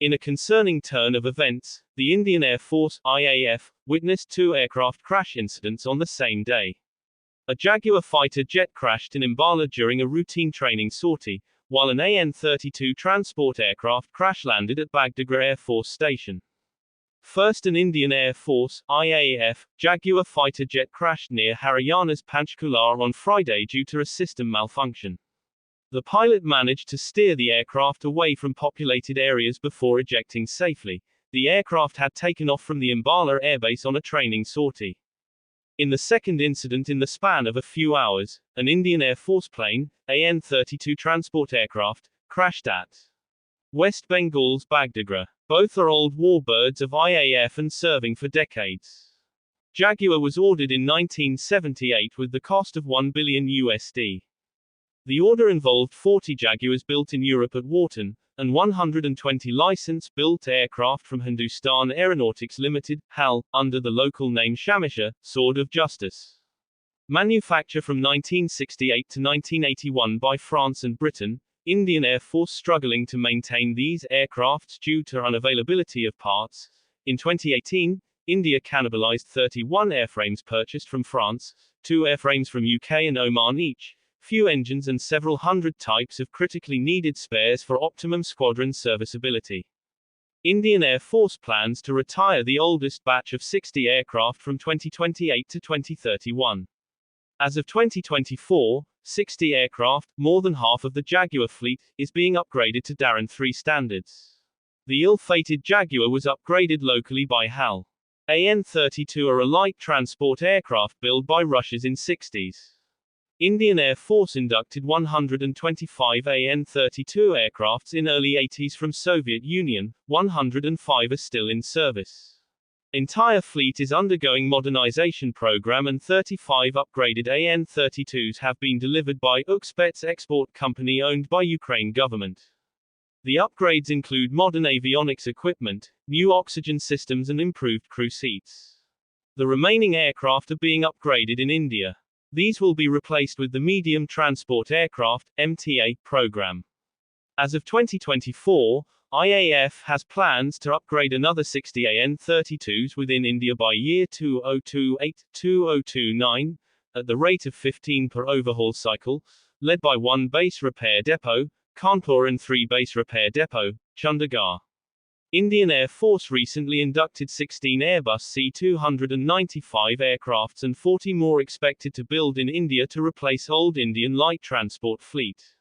In a concerning turn of events, the Indian Air Force (IAF) witnessed 2 aircraft crash incidents on the same day. A Jaguar fighter jet crashed in Ambala during a routine training sortie, while an AN-32 transport aircraft crash-landed at Bagdogra Air Force Station. First, an Indian Air Force (IAF) Jaguar fighter jet crashed near Haryana's Panchkula on Friday due to a system malfunction. The pilot managed to steer the aircraft away from populated areas before ejecting safely. The aircraft had taken off from the Ambala airbase on a training sortie. In the second incident in the span of a few hours, an Indian Air Force plane, AN-32 transport aircraft, crashed at West Bengal's Bagdogra. Both are old warbirds of IAF and serving for decades. Jaguar was ordered in 1978 with the cost of $1 billion. The order involved 40 Jaguars built in Europe at Wharton, and 120 license-built aircraft from Hindustan Aeronautics Limited, HAL, under the local name Shamisha, Sword of Justice. Manufacture from 1968 to 1981 by France and Britain, Indian Air Force struggling to maintain these aircrafts due to unavailability of parts. In 2018, India cannibalized 31 airframes purchased from France, 2 airframes from UK and Oman each, few engines and several hundred types of critically needed spares for optimum squadron serviceability. Indian Air Force plans to retire the oldest batch of 60 aircraft from 2028 to 2031. As of 2024, 60 aircraft, more than half of the Jaguar fleet, is being upgraded to Daran 3 standards. The ill-fated Jaguar was upgraded locally by HAL. AN-32 are a light transport aircraft built by Russia's in 60s. Indian Air Force inducted 125 AN-32 aircrafts in early 80s from Soviet Union, 105 are still in service. Entire fleet is undergoing modernization program and 35 upgraded AN-32s have been delivered by Ukspets Export Company owned by Ukraine government. The upgrades include modern avionics equipment, new oxygen systems and improved crew seats. The remaining aircraft are being upgraded in India. These will be replaced with the Medium Transport Aircraft (MTA) program. As of 2024, IAF has plans to upgrade another 60 AN-32s within India by year 2028-2029, at the rate of 15 per overhaul cycle, led by 1 base repair depot, Kanpur and 3 base repair depot, Chandigarh. Indian Air Force recently inducted 16 Airbus C-295 aircrafts and 40 more expected to build in India to replace old Indian light transport fleet.